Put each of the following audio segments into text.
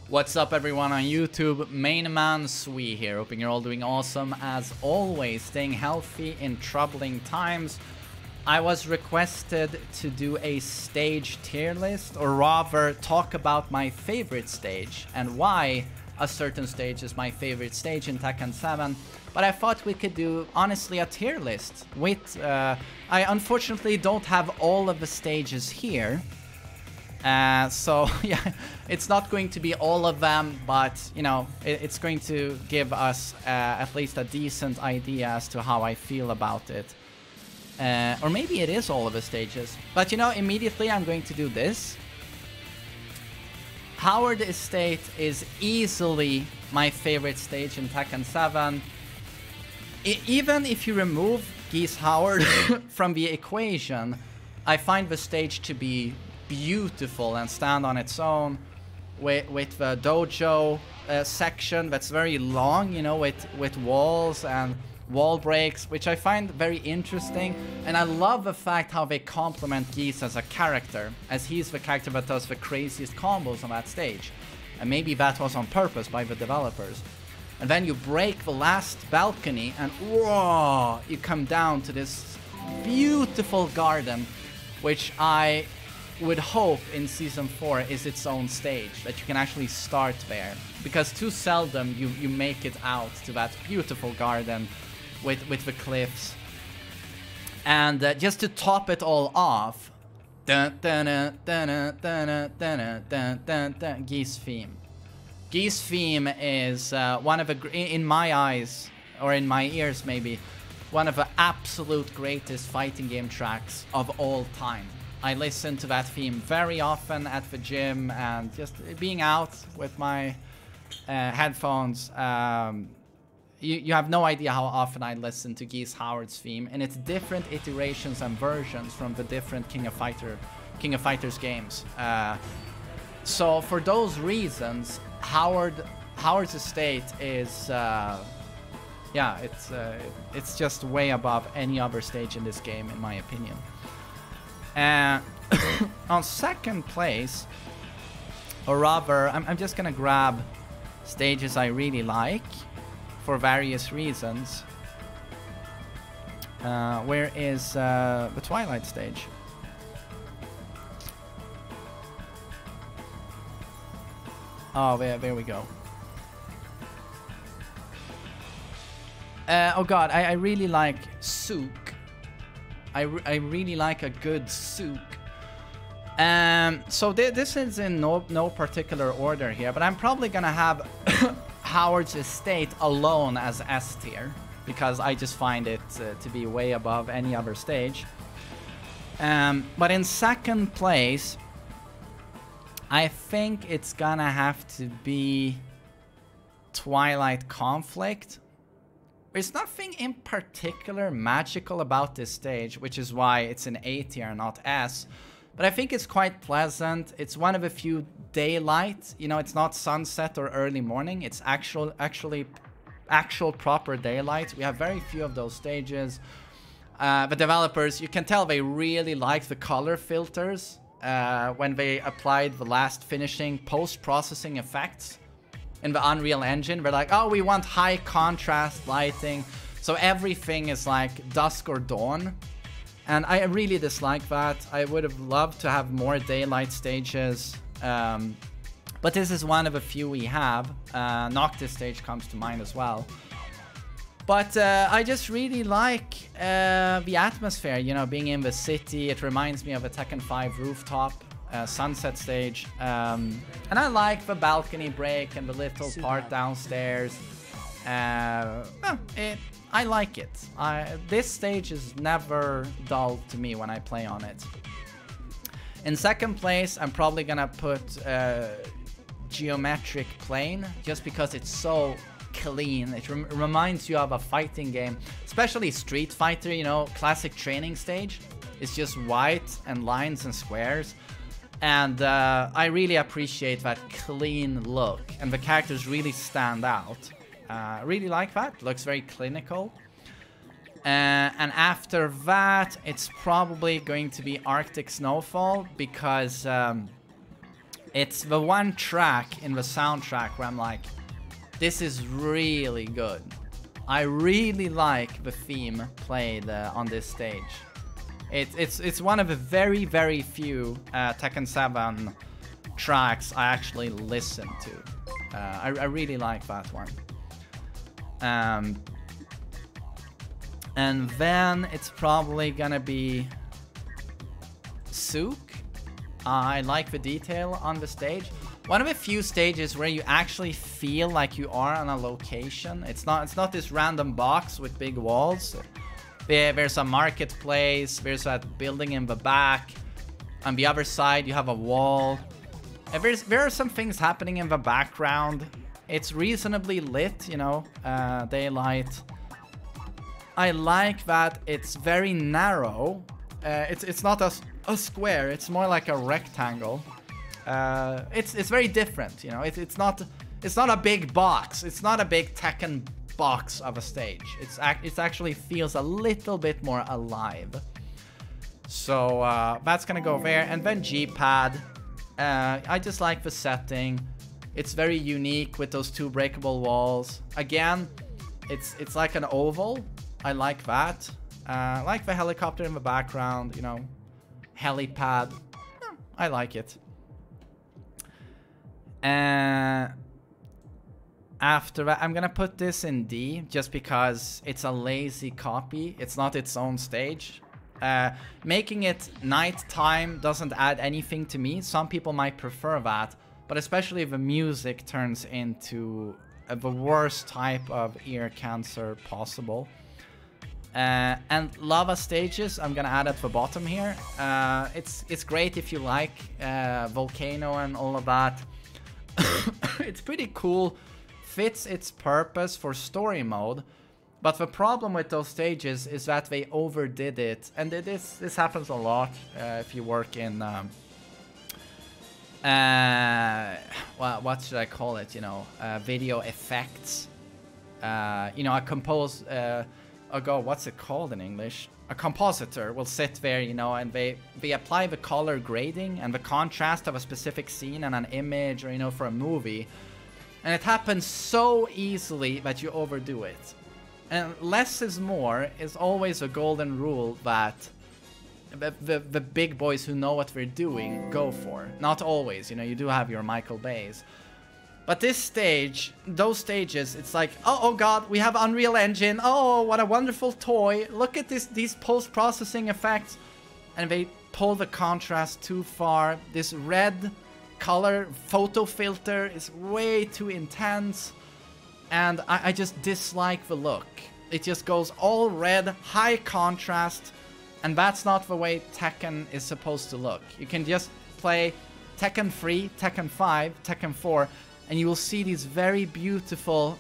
What's up everyone on YouTube, TheMainManSWE here, hoping you're all doing awesome as always, staying healthy in troubling times. I was requested to do a stage tier list, or rather talk about my favorite stage and why a certain stage is my favorite stage in Tekken 7. But I thought we could do, honestly, a tier list with, I unfortunately don't have all of the stages here. So yeah, it's not going to be all of them, but you know, it's going to give us at least a decent idea as to how I feel about it. Or maybe it is all of the stages. But you know, immediately I'm going to do this. Howard Estate is easily my favorite stage in Tekken 7. Even if you remove Geese Howard from the equation, I find the stage to be beautiful and stand on its own, with the dojo section that's very long, you know, with walls and wall breaks, which I find very interesting. And I love the fact how they complement Geese as a character, as he's the character that does the craziest combos on that stage. And maybe that was on purpose by the developers. And then you break the last balcony and whoa, you come down to this beautiful garden, which I would hope in Season 4 is its own stage, that you can actually start there. Because too seldom you make it out to that beautiful garden with the cliffs. And just to top it all off, Geese theme. Geese theme is one of the, in my eyes, or in my ears maybe, one of the absolute greatest fighting game tracks of all time. I listen to that theme very often at the gym and just being out with my headphones. You have no idea how often I listen to Geese Howard's theme, and it's different iterations and versions from the different King of Fighters games. So for those reasons, Howard's Estate is yeah, it's just way above any other stage in this game, in my opinion. On second place, or rather, I'm just gonna grab stages I really like for various reasons. Where is the Twilight stage? Oh, there we go. Oh god, I really like Souk. I really like a good Souk. So this is in no particular order here, but I'm probably gonna have Howard's Estate alone as S tier, because I just find it to be way above any other stage. But in second place, I think it's gonna have to be Twilight Conflict. There's nothing in particular magical about this stage, which is why it's an A tier, not S. But I think it's quite pleasant. It's one of a few daylight. You know, it's not sunset or early morning. It's actual proper daylight. We have very few of those stages. The developers, you can tell they really like the color filters when they applied the last finishing post-processing effects in the Unreal Engine. We're like, oh, we want high contrast lighting, so everything is like dusk or dawn. And I really dislike that. I would have loved to have more daylight stages, but this is one of a few we have. Noctis stage comes to mind as well. But I just really like the atmosphere, you know, being in the city. It reminds me of a Tekken 5 Rooftop sunset stage. And I like the balcony break and the little part downstairs. I like it. This stage is never dull to me when I play on it. In second place, I'm probably gonna put Geometric Plane, just because it's so clean. It reminds you of a fighting game, especially Street Fighter, you know, classic training stage. It's just white and lines and squares. And I really appreciate that clean look, and the characters really stand out. Really like that. Looks very clinical. And after that, it's probably going to be Arctic Snowfall, because It's the one track in the soundtrack where I'm like, this is really good. I really like the theme played on this stage. It's one of the very, very few Tekken 7 tracks I actually listen to. I really like that one. And then it's probably gonna be Sook. I like the detail on the stage. One of the few stages where you actually feel like you are on a location. It's not this random box with big walls. There's a marketplace, there's that building in the back. On the other side, you have a wall. There are some things happening in the background. It's reasonably lit, you know, daylight. I like that it's very narrow. It's not a square, it's more like a rectangle. It's very different, you know. It's not a big box. It's not a big Tekken box of a stage. It actually feels a little bit more alive. So that's gonna go there, and then G-pad. I just like the setting. It's very unique with those two breakable walls. Again, it's like an oval. I like that. I like the helicopter in the background, you know, helipad. I like it. After that, I'm gonna put this in D just because it's a lazy copy. It's not its own stage. Making it nighttime doesn't add anything to me. Some people might prefer that, but especially if the music turns into the worst type of ear cancer possible. And lava stages, I'm gonna add at the bottom here. It's great if you like Volcano and all of that. It's pretty cool, fits its purpose for story mode, but the problem with those stages is that they overdid it, and this happens a lot if you work in well, what should I call it, you know, video effects. You know, what's it called in English? A compositor will sit there, you know, and they apply the color grading and the contrast of a specific scene and an image, or, you know, for a movie. And it happens so easily that you overdo it. And less is more is always a golden rule that the big boys who know what they're doing go for. Not always, you know, you do have your Michael Bays. But this stage, those stages, it's like, oh god, we have Unreal Engine. Oh, what a wonderful toy. Look at these post-processing effects. And they pull the contrast too far. This red color photo filter is way too intense. And I just dislike the look. It just goes all red, high contrast. And that's not the way Tekken is supposed to look. You can just play Tekken 3, Tekken 5, Tekken 4... and you will see these very beautiful,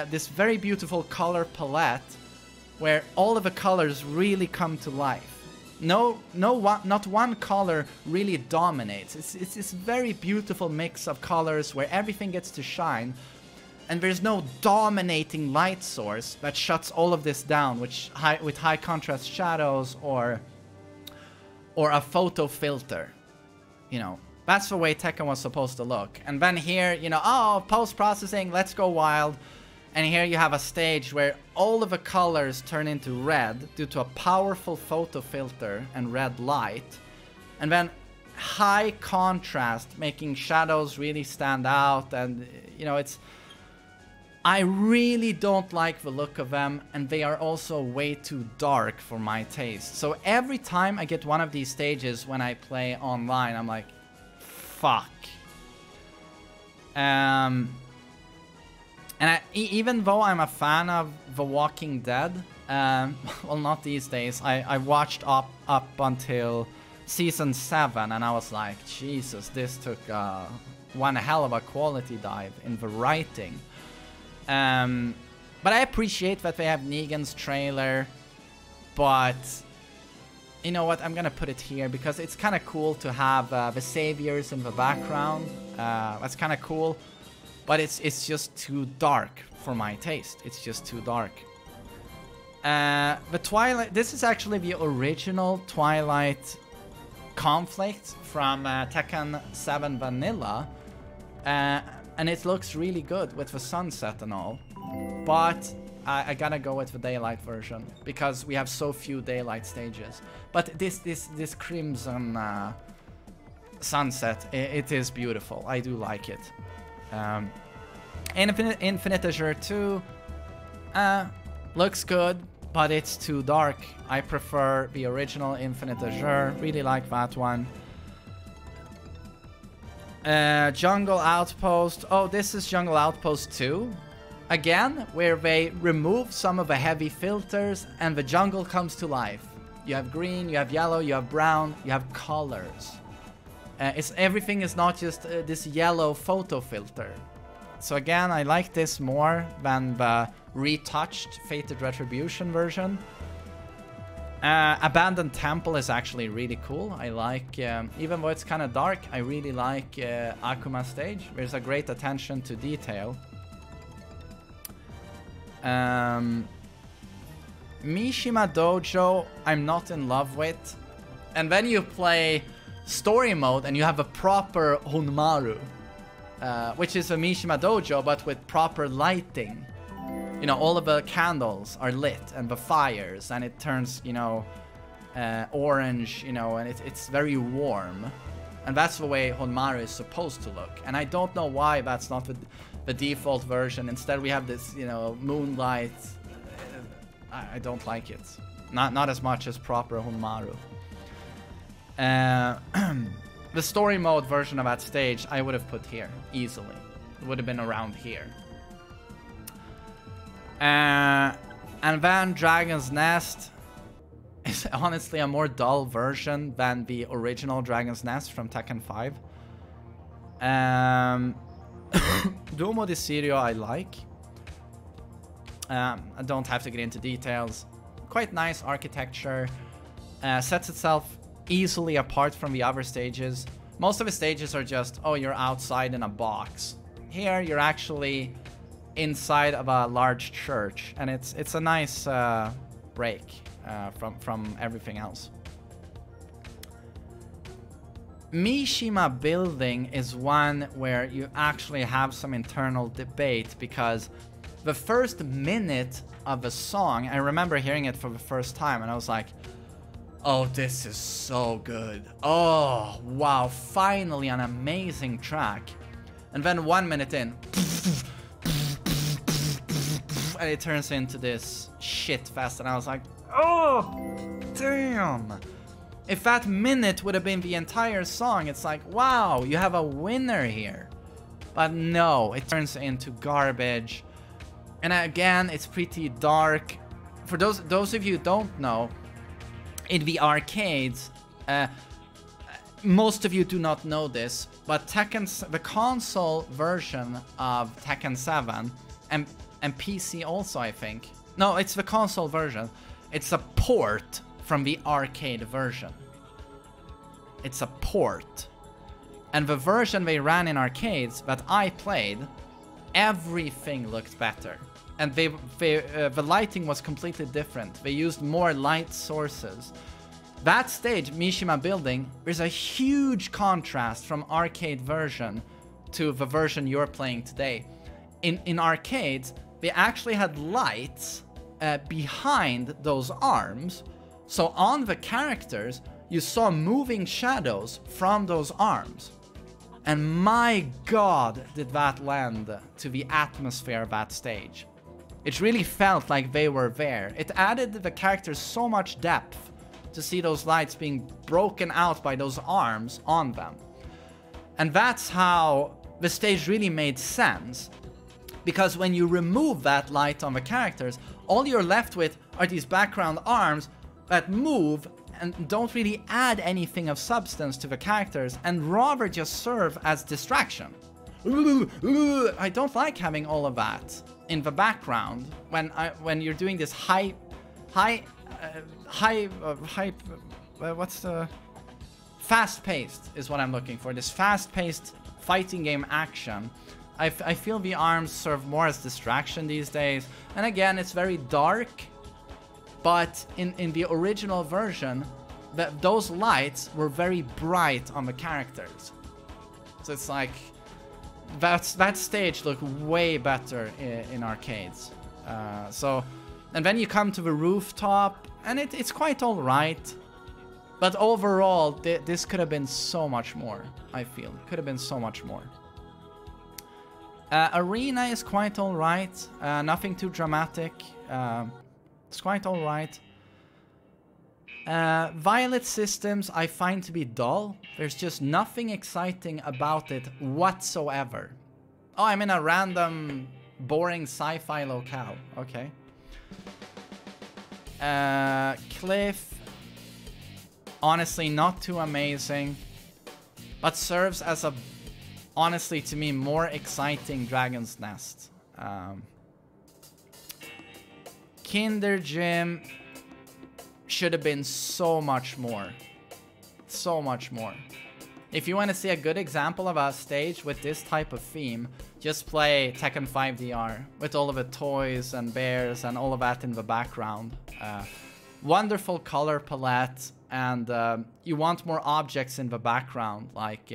this very beautiful color palette, where all of the colors really come to life. Not one color really dominates. It's this very beautiful mix of colors where everything gets to shine, and there's no dominating light source that shuts all of this down, with high contrast shadows or a photo filter, you know. That's the way Tekken was supposed to look. And then here, you know, oh, post-processing, let's go wild. And here you have a stage where all of the colors turn into red due to a powerful photo filter and red light. And then high contrast, making shadows really stand out. And, you know, I really don't like the look of them, and they are also way too dark for my taste. So every time I get one of these stages when I play online, I'm like, fuck. And even though I'm a fan of The Walking Dead, well, not these days. I watched up until season 7, and I was like, Jesus, this took one hell of a quality dive in the writing. But I appreciate that they have Negan's trailer, but you know what, I'm gonna put it here because it's kind of cool to have the saviors in the background. That's kind of cool, but it's just too dark for my taste. It's just too dark. The Twilight, this is actually the original Twilight conflict from Tekken 7 Vanilla, and it looks really good with the sunset and all. But I gotta go with the daylight version because we have so few daylight stages. But this crimson sunset, it is beautiful. I do like it. Infinite Azure 2 looks good, but it's too dark. I prefer the original Infinite Azure. Really like that one. Jungle Outpost. Oh, this is Jungle Outpost 2. Again, where they remove some of the heavy filters and the jungle comes to life. You have green, you have yellow, you have brown, you have colors. Everything is not just this yellow photo filter. So again, I like this more than the retouched Fated Retribution version. Abandoned Temple is actually really cool. I like, even though it's kind of dark, I really like Akuma stage. There's a great attention to detail. Mishima Dojo, I'm not in love with. And then you play story mode and you have a proper Honmaru, which is a Mishima Dojo but with proper lighting. You know, all of the candles are lit and the fires, and it turns, you know, orange, you know, and it's very warm. And that's the way Honmaru is supposed to look. And I don't know why that's not the default version. Instead we have this, you know, moonlight. I don't like it. Not as much as proper Honmaru. The story mode version of that stage I would have put here easily. It would have been around here. And then Dragon's Nest is honestly a more dull version than the original Dragon's Nest from Tekken 5. Duomo di Sirio I like. I don't have to get into details. Quite nice architecture. Sets itself easily apart from the other stages. Most of the stages are just, oh, you're outside in a box. Here you're actually inside of a large church, and it's a nice break from everything else. Mishima Building is one where you actually have some internal debate, because the first minute of a song, I remember hearing it for the first time and I was like, oh, this is so good. Oh, wow, finally an amazing track. And then 1 minute in, and it turns into this shit fest, and I was like, oh, damn. If that minute would have been the entire song, it's like, wow, you have a winner here. But no, it turns into garbage. And again, it's pretty dark. For those of you who don't know, in the arcades, most of you do not know this, but the console version of Tekken 7 and PC also, I think. No, it's the console version. It's a port from the arcade version. It's a port. And the version they ran in arcades that I played, everything looked better. And the lighting was completely different. They used more light sources. That stage, Mishima Building, there's a huge contrast from arcade version to the version you're playing today. In arcades, they actually had lights behind those arms. So on the characters, you saw moving shadows from those arms. And my god, did that lend to the atmosphere of that stage. It really felt like they were there. It added the characters so much depth to see those lights being broken out by those arms on them. And that's how the stage really made sense. Because when you remove that light on the characters, all you're left with are these background arms that move and don't really add anything of substance to the characters, and rather just serve as distraction. I don't like having all of that in the background when you're doing this what's the fast-paced is what I'm looking for. This fast-paced fighting game action. I feel the arms serve more as distraction these days. And again, it's very dark. But in the original version, those lights were very bright on the characters. So it's like that stage looked way better in arcades. And then you come to the rooftop, and it's quite alright. But overall, this could have been so much more, I feel. Could have been so much more. Arena is quite alright. Nothing too dramatic. It's quite alright. Violet systems I find to be dull. There's just nothing exciting about it whatsoever. Oh, I'm in a random, boring sci-fi locale. Okay. Cliff. Honestly, not too amazing. But serves as a, honestly, to me, more exciting Dragon's Nest. Kinder Gym should have been so much more. So much more. If you want to see a good example of a stage with this type of theme, just play Tekken 5 DR with all of the toys and bears and all of that in the background. Wonderful color palette, and you want more objects in the background. Like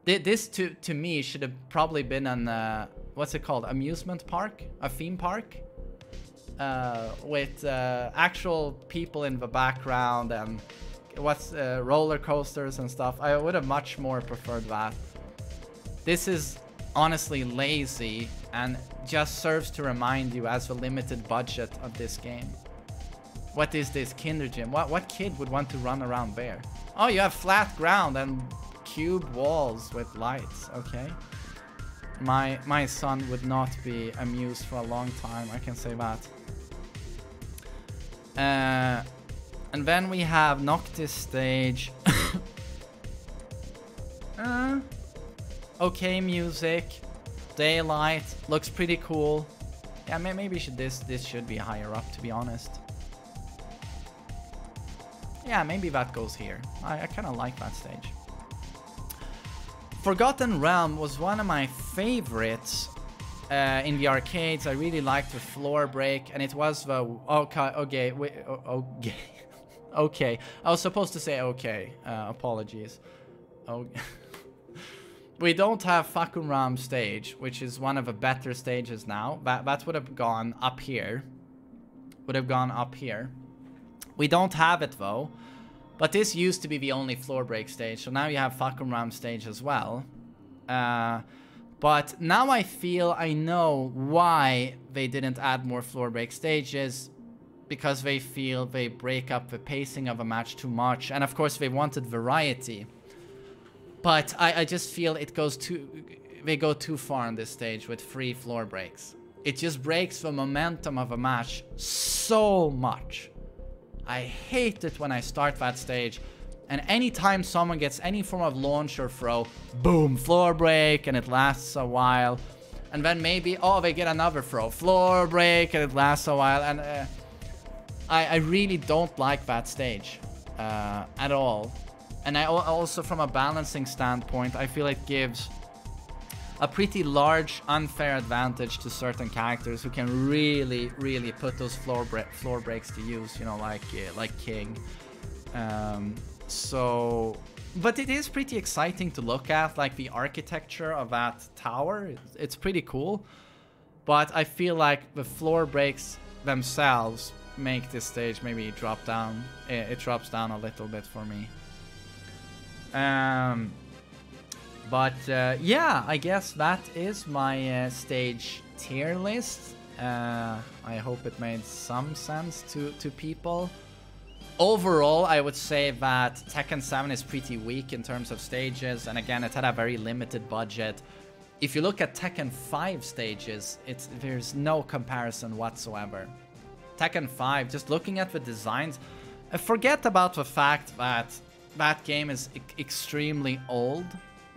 this to me should have probably been an what's it called? Amusement park? A theme park? With actual people in the background and roller coasters and stuff. I would have much more preferred that. This is honestly lazy and just serves to remind you as the limited budget of this game. What is this Kinder Gym? What kid would want to run around there? Oh, you have flat ground and cube walls with lights. Okay. My son would not be amused for a long time, I can say that. And then we have Noctis stage. Okay music. Daylight. Looks pretty cool. Yeah, maybe this should be higher up, to be honest. Yeah, maybe that goes here. I kind of like that stage. Forgotten Realm was one of my favorites in the arcades. I really liked the floor break, and it was the okay. Okay. I was supposed to say okay. Apologies. Oh, we don't have Fakunram stage, which is one of the better stages now. That would have gone up here. We don't have it though. But this used to be the only floor break stage, so now you have Fakunram stage as well. But now I feel I know why they didn't add more floor break stages. Because they feel they break up the pacing of a match too much. And of course they wanted variety. But I just feel they go too far on this stage with 3 floor breaks. It just breaks the momentum of a match so much. I hate it when I start that stage, and anytime someone gets any form of launch or throw, boom, floor break, and it lasts a while. And then maybe, oh, they get another throw, floor break, and it lasts a while. And I really don't like that stage at all. And I also, from a balancing standpoint, I feel it gives a pretty large unfair advantage to certain characters who can really put those floor breaks to use, you know, like King. But it is pretty exciting to look at, like the architecture of that tower. It's pretty cool, but I feel like the floor breaks themselves make this stage maybe drop down. It drops down a little bit for me. But yeah, I guess that is my stage tier list. I hope it made some sense to people. Overall, I would say that Tekken 7 is pretty weak in terms of stages, and again, it had a very limited budget. If you look at Tekken 5 stages, there's no comparison whatsoever. Tekken 5, just looking at the designs, forget about the fact that that game is extremely old.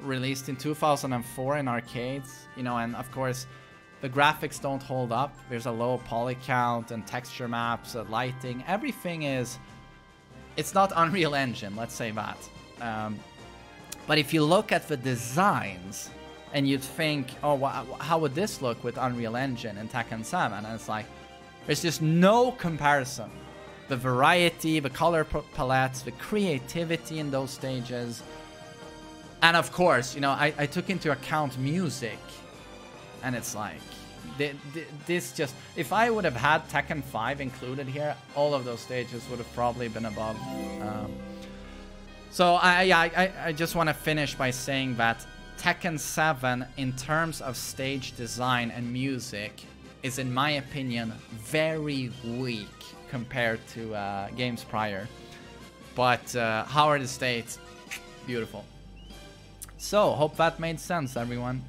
Released in 2004 in arcades, you know, and of course the graphics don't hold up. There's a low poly count and texture maps, lighting, everything it's not Unreal Engine, let's say that. But if you look at the designs and you'd think, oh, how would this look with Unreal Engine in Tekken 7? And it's like, there's just no comparison. the variety, the color palettes, the creativity in those stages. And of course, you know, I took into account music. And it's like, this just... If I would have had Tekken 5 included here, all of those stages would have probably been above. So I just want to finish by saying that Tekken 7, in terms of stage design and music, is, in my opinion, very weak compared to games prior. But Howard Estate, beautiful. So, hope that made sense, everyone.